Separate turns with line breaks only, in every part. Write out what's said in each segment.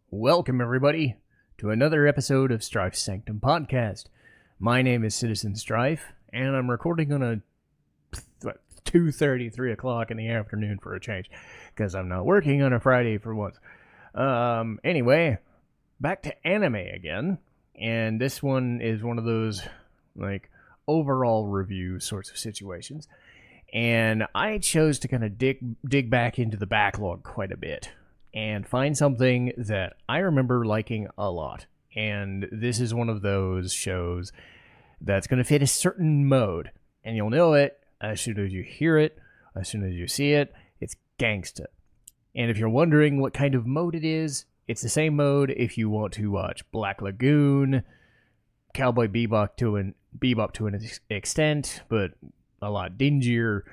Welcome, everybody, to another episode of Strife's Sanctum podcast. My name is Citizen Strife, and I'm recording on a 2:30, 3 o'clock in the afternoon for a change, because I'm not working on a Friday for once. Anyway, back to anime again, and this one is one of those, overall review sorts of situations, and I chose to kind of dig back into the backlog quite a bit and find something that I remember liking a lot. And this is one of those shows that's going to fit a certain mode. And you'll know it as soon as you hear it, as soon as you see it. It's Gangsta. And if you're wondering what kind of mode it is, it's the same mode if you want to watch Black Lagoon, Cowboy Bebop to an extent, but a lot dingier.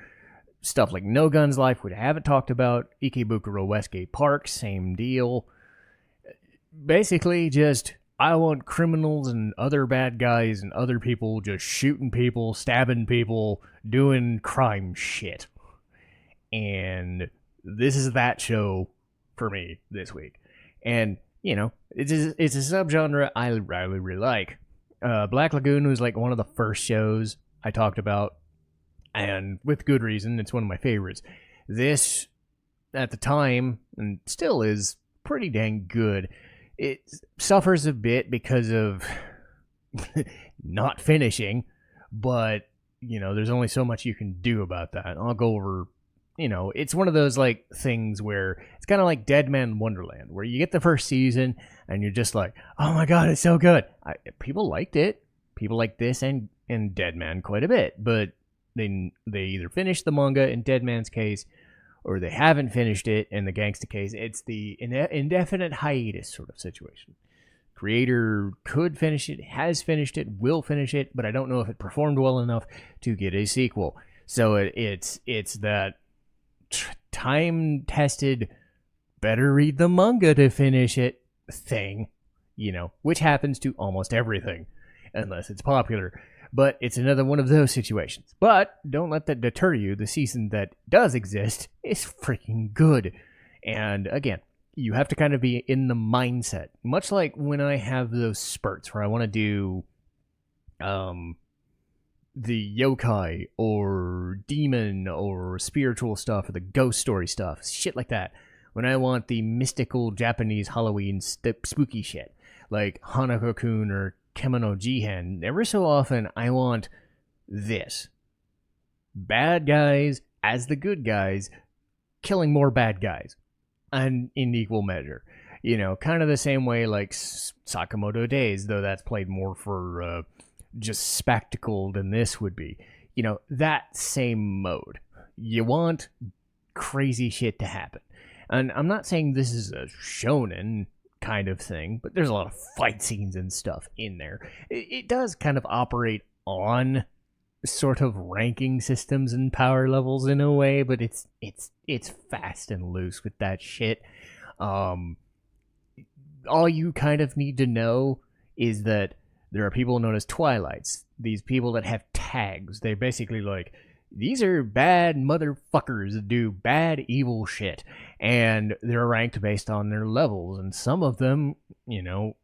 Stuff like No Guns Life, which I haven't talked about. Ikebukuro Westgate Park, same deal. Basically, just I want criminals and other bad guys and other people just shooting people, stabbing people, doing crime shit. And this is that show for me this week. And, you know, it's a subgenre I really like. Black Lagoon was like one of the first shows I talked about. And with good reason, it's one of my favorites. This, at the time, and still is pretty dang good. It suffers a bit because of not finishing, but, you know, there's only so much you can do about that. I'll go over, you know, it's one of those, like, things where it's kind of like Dead Man Wonderland, where you get the first season, and you're just like, oh my god, it's so good. People liked it. People like this and Dead Man quite a bit, but they either finished the manga in Dead Man's case, or they haven't finished it in the Gangsta case. It's the indefinite hiatus sort of situation. Creator could finish it, has finished it, will finish it, but I don't know if it performed well enough to get a sequel. So it's that time-tested, better read the manga to finish it thing, you know, which happens to almost everything, unless it's popular. But it's another one of those situations. But don't let that deter you. The season that does exist is freaking good. And again, you have to kind of be in the mindset. Much like when I have those spurts where I want to do the yokai or demon or spiritual stuff or the ghost story stuff. Shit like that. When I want the mystical Japanese Halloween spooky shit. Like Hanako-kun or Kemono Jihen, ever so often I want this. Bad guys as the good guys, killing more bad guys. And in equal measure. You know, kind of the same way like Sakamoto Days, though that's played more for just spectacle than this would be. You know, that same mode. You want crazy shit to happen. And I'm not saying this is a shonen kind of thing, but there's a lot of fight scenes and stuff in there. It does kind of operate on sort of ranking systems and power levels in a way, but it's fast and loose with that shit. All you kind of need to know is that there are people known as Twilights. These people that have tags. They're basically like, these are bad motherfuckers that do bad, evil shit. And they're ranked based on their levels. And some of them, you know,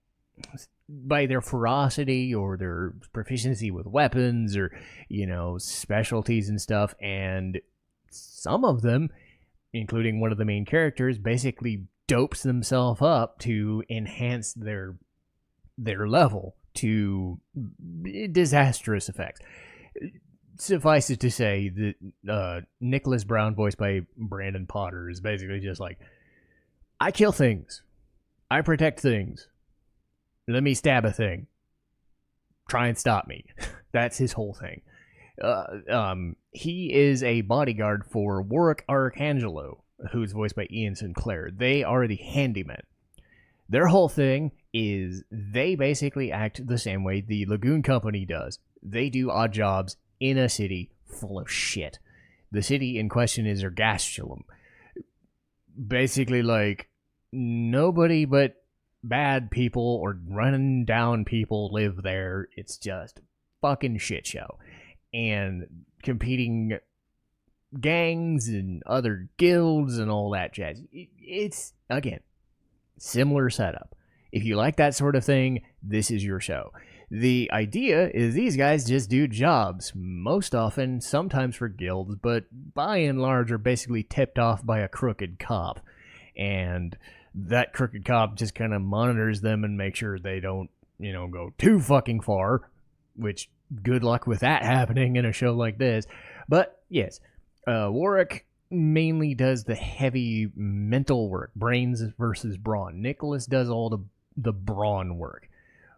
by their ferocity or their proficiency with weapons or, you know, specialties and stuff. And some of them, including one of the main characters, basically dopes themselves up to enhance their level to disastrous effects. Suffice it to say that Nicholas Brown, voiced by Brandon Potter, is basically just like, I kill things. I protect things. Let me stab a thing. Try and stop me. That's his whole thing. He is a bodyguard for Warwick Arcangelo, who's voiced by Ian Sinclair. They are the handymen. Their whole thing is they basically act the same way the Lagoon Company does. They do odd jobs in a city full of shit. The city in question is Ergastulum. Basically, like, nobody but bad people or running down people live there. It's just fucking shit show. And competing gangs and other guilds and all that jazz. It's, again, Similar setup. If you like that sort of thing, this is your show. The idea is these guys just do jobs, most often, sometimes for guilds, but by and large are basically tipped off by a crooked cop. And that crooked cop just kind of monitors them and makes sure they don't, go too fucking far, which good luck with that happening in a show like this. But yes, Warwick mainly does the heavy mental work, brains versus brawn. Nicholas does all the brawn work.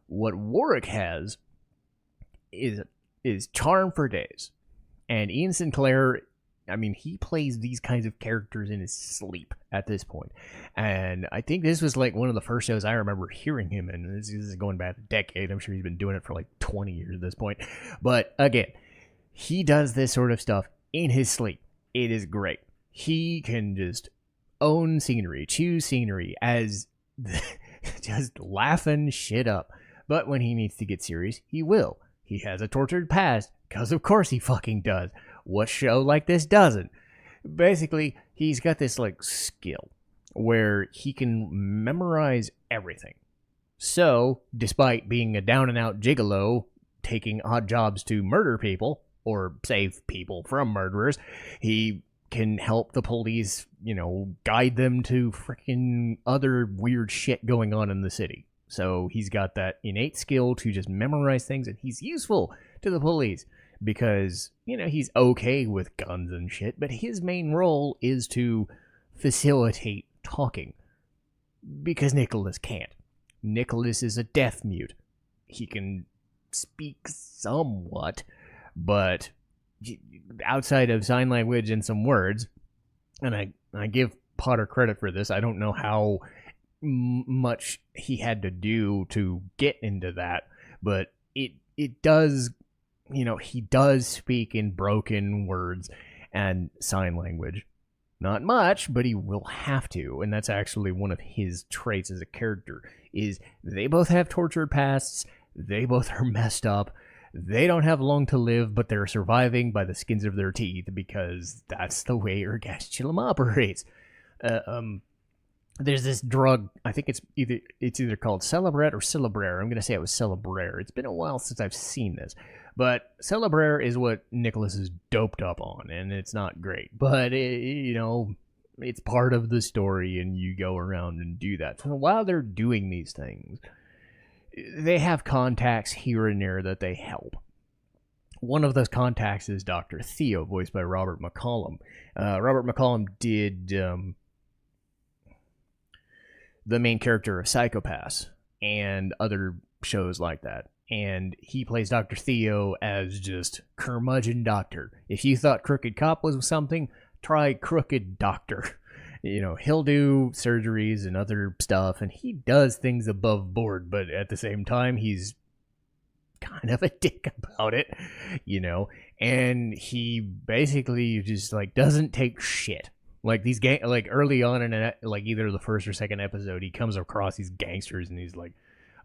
What Warwick has is charm for days. And Ian Sinclair, he plays these kinds of characters in his sleep at this point. And I think this was like one of the first shows I remember hearing him in. This is going back a decade. I'm sure he's been doing it for like 20 years at this point. But again, he does this sort of stuff in his sleep. It is great. He can just own scenery, choose scenery as just laughing shit up. But when he needs to get serious, he will. He has a tortured past, because of course he fucking does. What show like this doesn't? Basically, he's got this skill where he can memorize everything. So, despite being a down and out gigolo, taking odd jobs to murder people, or save people from murderers, he can help the police, guide them to freaking other weird shit going on in the city. So he's got that innate skill to just memorize things, and he's useful to the police because, he's okay with guns and shit, but his main role is to facilitate talking because Nicholas can't. Nicholas is a deaf mute. He can speak somewhat, but outside of sign language and some words, and I give Potter credit for this, I don't know how much he had to do to get into that, but it does, he does speak in broken words and sign language. Not much, but he will have to, and that's actually one of his traits as a character, is they both have tortured pasts, they both are messed up, they don't have long to live, but they're surviving by the skins of their teeth because that's the way Ergastulum operates. There's this drug, I think it's either called Celebret or Celebrare. I'm going to say it was Celebrare. It's been a while since I've seen this. But Celebrare is what Nicholas is doped up on, and it's not great. But, it's part of the story, and you go around and do that. So while they're doing these things, they have contacts here and there that they help. One of those contacts is Dr. Theo, voiced by Robert McCollum. Robert McCollum did the main character of Psychopaths and other shows like that. And he plays Dr. Theo as just curmudgeon doctor. If you thought Crooked Cop was something, try Crooked Doctor. He'll do surgeries and other stuff, and he does things above board, but at the same time, he's kind of a dick about it, and he basically just doesn't take shit. These early on in either the first or second episode, he comes across these gangsters and he's like,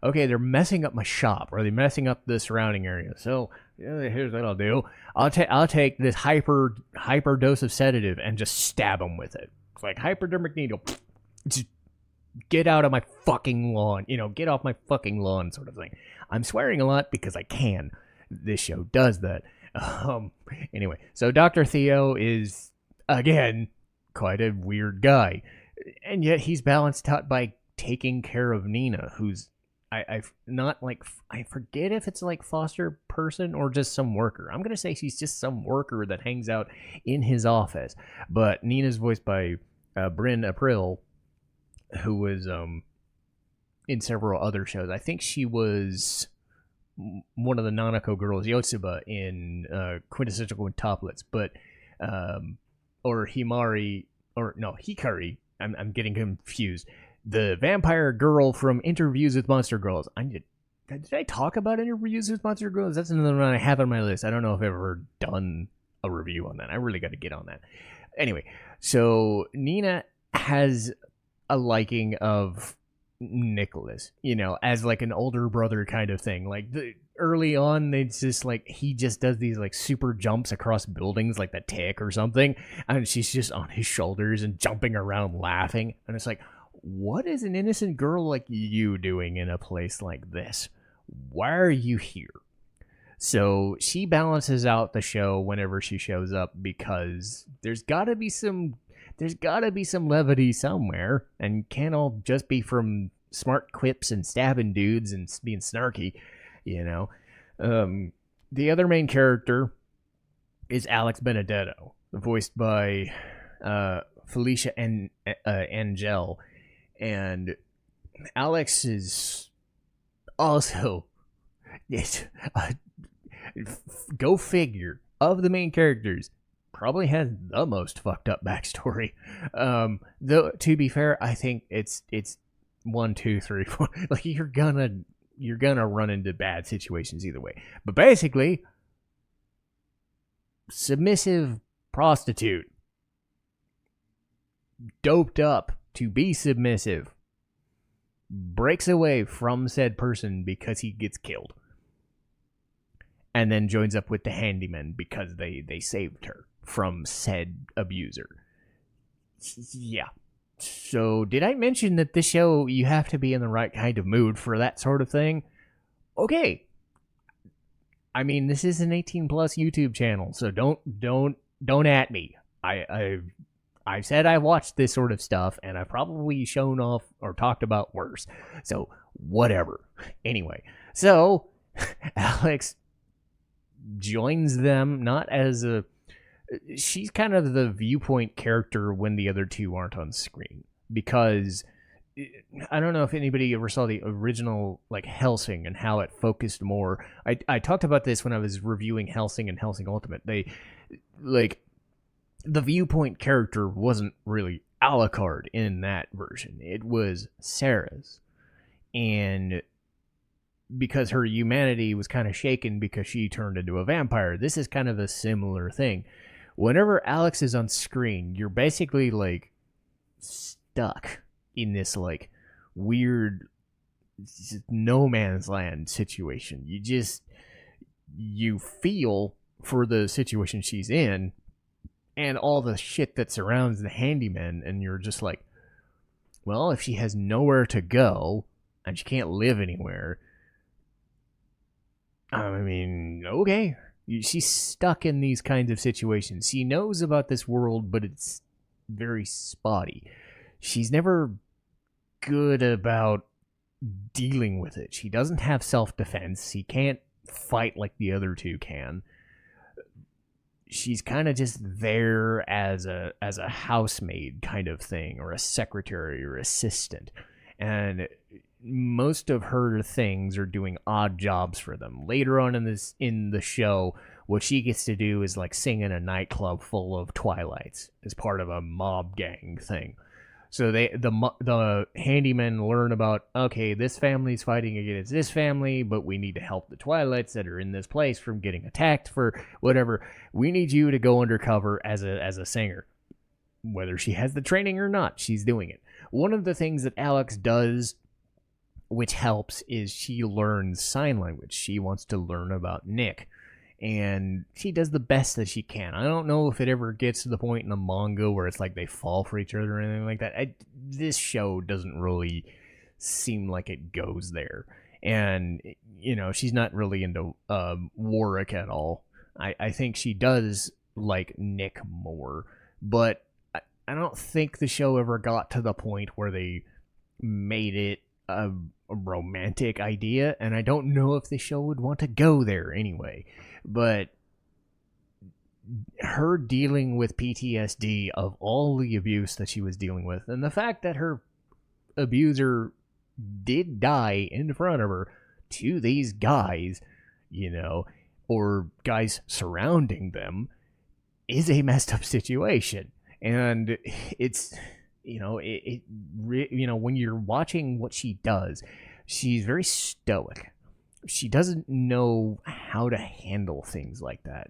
okay, they're messing up my shop, or they're messing up the surrounding area. So here's what I'll do. I'll take this hyper dose of sedative and just stab them with it. It's like hypodermic needle. Just get out of my fucking lawn. Get off my fucking lawn, sort of thing. I'm swearing a lot because I can. This show does that. Anyway, so Dr. Theo is again quite a weird guy, and yet he's balanced out by taking care of Nina, who's I forget if it's foster person or just some worker. I'm gonna say she's just some worker that hangs out in his office. But Nina's voiced by Bryn April, who was in several other shows. I think she was one of the Nanako girls, Yotsuba, in Quintessential Quintuplets, but or Himari, or no, Hikari. I'm getting confused. The vampire girl from Interviews with Monster Girls. Did I talk about Interviews with Monster Girls? That's another one I have on my list. I don't know if I've ever done a review on that. I really got to get on that. Anyway, so Nina has a liking of Nicholas, as an older brother kind of thing. Early on, it's just he just does these super jumps across buildings like the Tick or something, and she's just on his shoulders and jumping around laughing, and it's what is an innocent girl like you doing in a place like this? Why are you here? So she balances out the show whenever she shows up because there's got to be some levity somewhere, and can't all just be from smart quips and stabbing dudes and being snarky, you know. The other main character is Alex Benedetto, voiced by Felicia Angel, and Alex is also go figure, of the main characters, probably has the most fucked up backstory. Though to be fair, I think it's 1, 2, 3, 4. Like you're gonna run into bad situations either way. But basically, submissive prostitute, doped up to be submissive, breaks away from said person because he gets killed, and then joins up with the handyman because they saved her from said abuser. Yeah. So, did I mention that this show, you have to be in the right kind of mood for that sort of thing? Okay. I mean, this is an 18 plus YouTube channel, so don't at me. I've said I watched this sort of stuff, and I've probably shown off or talked about worse. So, whatever. Anyway, so Alex joins them not as a... She's kind of the viewpoint character when the other two aren't on screen, because I don't know if anybody ever saw the original like Hellsing and how it focused more. I talked about this when I was reviewing Hellsing and Hellsing Ultimate. They like the viewpoint character wasn't really a la carte in that version. It was Sarah's, and because her humanity was kind of shaken because she turned into a vampire. This is kind of a similar thing. Whenever Alex is on screen, you're basically like stuck in this like weird no man's land situation. You feel for the situation she's in and all the shit that surrounds the handyman, and you're just like, well, if she has nowhere to go and she can't live anywhere, I mean, okay. She's stuck in these kinds of situations. She knows about this world, but it's very spotty. She's never good about dealing with it. She doesn't have self-defense. She can't fight like the other two can. She's kind of just there as a housemaid kind of thing, or a secretary or assistant. And most of her things are doing odd jobs for them. Later on in the show, what she gets to do is like sing in a nightclub full of Twilights as part of a mob gang thing. So the handymen learn about, okay, this family's fighting against this family, but we need to help the Twilights that are in this place from getting attacked for whatever. We need you to go undercover as a singer. Whether she has the training or not, she's doing it. One of the things that Alex does, which helps, is she learns sign language. She wants to learn about Nick, and she does the best that she can. I don't know if it ever gets to the point in the manga where it's like they fall for each other or anything like that. This show doesn't really seem like it goes there. And, you know, she's not really into Warwick at all. I think she does like Nick more, but I don't think the show ever got to the point where they made it a romantic idea, and I don't know if the show would want to go there anyway. But her dealing with PTSD of all the abuse that she was dealing with, and the fact that her abuser did die in front of her to these guys, you know, or guys surrounding them, is a messed up situation. And it's, you know, when you're watching what she does, she's very stoic. She doesn't know how to handle things like that.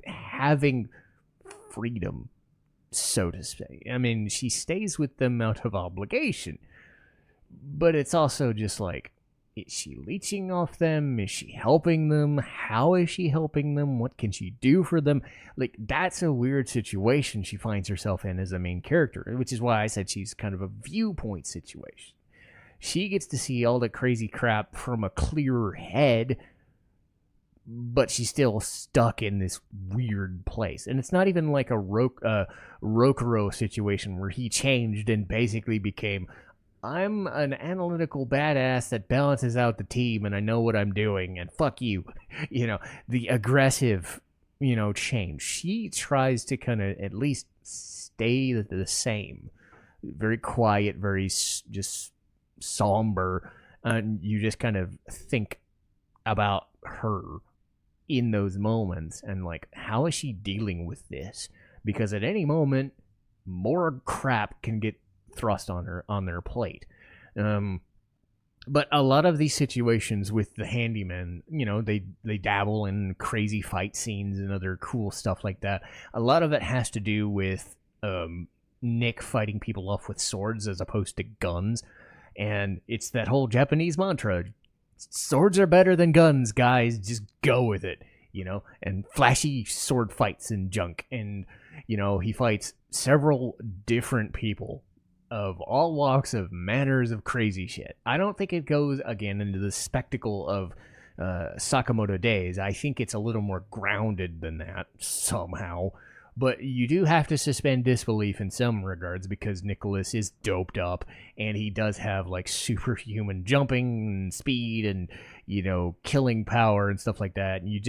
Having freedom, so to say. I mean, she stays with them out of obligation, but it's also just like, Is she leeching off them? Is she helping them? How is she helping them? What can she do for them? Like, that's a weird situation she finds herself in as a main character, which is why I said she's kind of a viewpoint situation. She gets to see all the crazy crap from a clearer head, but she's still stuck in this weird place. And it's not even like a Rokuro situation where he changed and basically became, I'm an analytical badass that balances out the team and I know what I'm doing and fuck you. The aggressive, change. She tries to kind of at least stay the same. Very quiet, very just somber. And you just kind of think about her in those moments and like, how is she dealing with this? Because at any moment, more crap can get thrust on their plate. But a lot of these situations with the handyman, they dabble in crazy fight scenes and other cool stuff like that. A lot of it has to do with Nick fighting people off with swords as opposed to guns. And it's that whole Japanese mantra, swords are better than guns, guys. Just go with it, and flashy sword fights and junk. And, he fights several different people of all walks of manners of crazy shit. I don't think it goes, again, into the spectacle of Sakamoto Days. I think it's a little more grounded than that somehow. But you do have to suspend disbelief in some regards because Nicholas is doped up and he does have like superhuman jumping and speed and, killing power and stuff like that. And you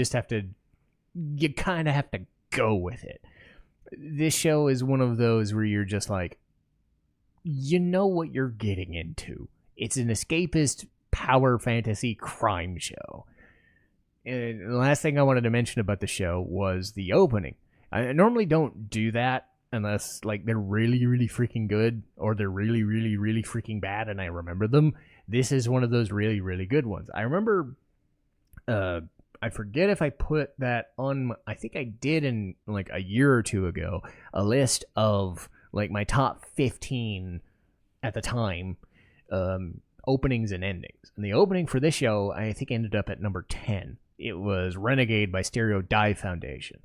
kind of have to go with it. This show is one of those where you're just like, you know what you're getting into. It's an escapist power fantasy crime show. And the last thing I wanted to mention about the show was the opening. I normally don't do that unless like they're really, really freaking good or they're really, really, really freaking bad and I remember them. This is one of those really, really good ones. I remember, I forget if I put that on, I think I did in like a year or two ago, a list of like my top 15 at the time, openings and endings. And the opening for this show, I think ended up at number 10. It was Renegade by Stereo Dive Foundation.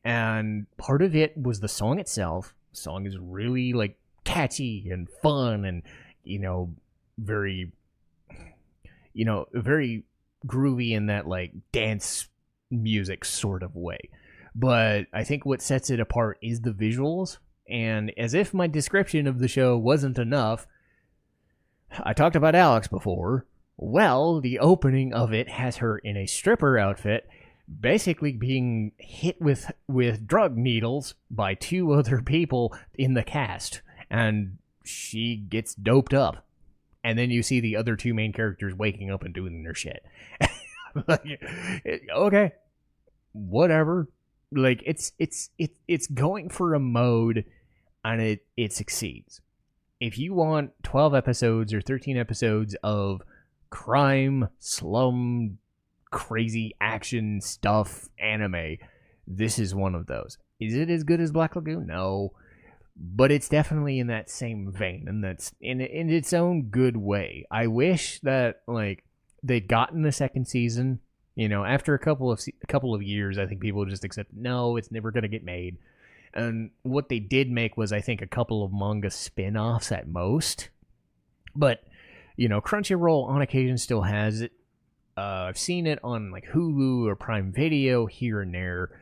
And part of it was the song itself. The song is really like catchy and fun and, very, very groovy in that like dance music sort of way. But I think what sets it apart is the visuals. And as if my description of the show wasn't enough, I talked about Alex before. Well, the opening of it has her in a stripper outfit, basically being hit with drug needles by two other people in the cast. And she gets doped up. And then you see the other two main characters waking up and doing their shit. Like, okay, whatever. Like, it's going for a mode, and it succeeds. If you want 12 episodes or 13 episodes of crime, slum, crazy action stuff anime, this is one of those. Is it as good as Black Lagoon? No. But it's definitely in that same vein, and that's in its own good way. I wish that like they'd gotten the second season. After a couple of years, I think people just accept, no, it's never going to get made. And what they did make was, I think, a couple of manga spin-offs at most. But, Crunchyroll on occasion still has it. I've seen it on like Hulu or Prime Video here and there.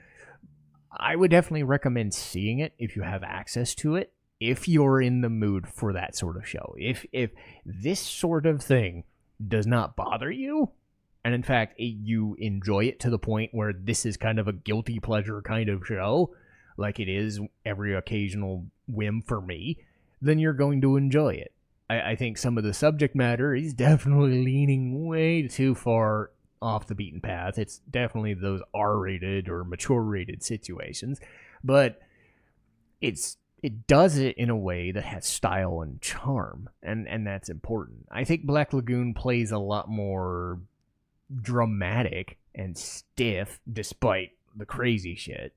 I would definitely recommend seeing it if you have access to it, if you're in the mood for that sort of show. If this sort of thing does not bother you, and in fact, you enjoy it to the point where this is kind of a guilty pleasure kind of show, like it is every occasional whim for me, then you're going to enjoy it. I think some of the subject matter is definitely leaning way too far off the beaten path. It's definitely those R-rated or mature-rated situations, but it does it in a way that has style and charm, and that's important. I think Black Lagoon plays a lot more dramatic and stiff despite the crazy shit,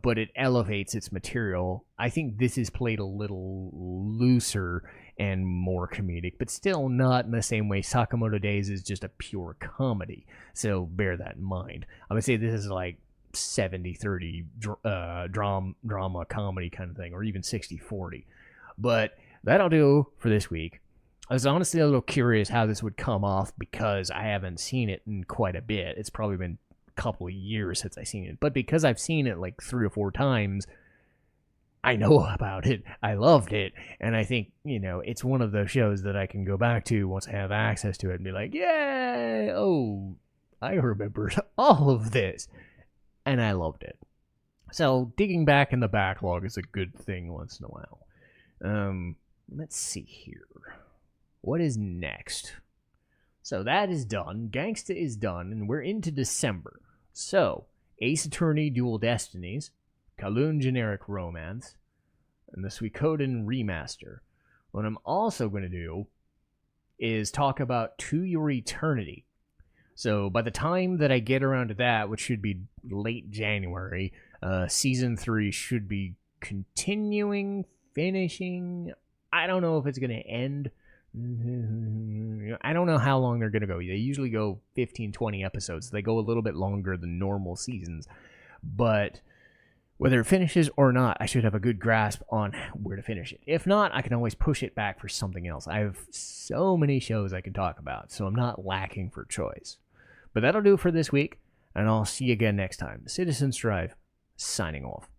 but it elevates its material. I think this is played a little looser and more comedic, but still not in the same way. Sakamoto Days is just a pure comedy, so bear that in mind. I would say this is like 70-30 drama comedy kind of thing, or even 60-40. But that'll do for this week. I was honestly a little curious how this would come off because I haven't seen it in quite a bit. It's probably been a couple of years since I've seen it. But because I've seen it like 3 or 4 times, I know about it. I loved it. And I think, it's one of those shows that I can go back to once I have access to it and be like, yay! Oh, I remember all of this. And I loved it. So digging back in the backlog is a good thing once in a while. Let's see here. What is next? So that is done. Gangsta is done, and we're into December. So, Ace Attorney Dual Destinies, Kowloon Generic Romance, and the Suikoden Remaster. What I'm also going to do is talk about To Your Eternity. So, by the time that I get around to that, which should be late January, Season 3 should be continuing, finishing. I don't know if it's going to end. I don't know how long they're going to go. They usually go 15-20 episodes. They go a little bit longer than normal seasons. But whether it finishes or not, I should have a good grasp on where to finish it. If not, I can always push it back for something else. I have so many shows I can talk about, so I'm not lacking for choice. But that'll do it for this week, and I'll see you again next time. Citizen Strife, signing off.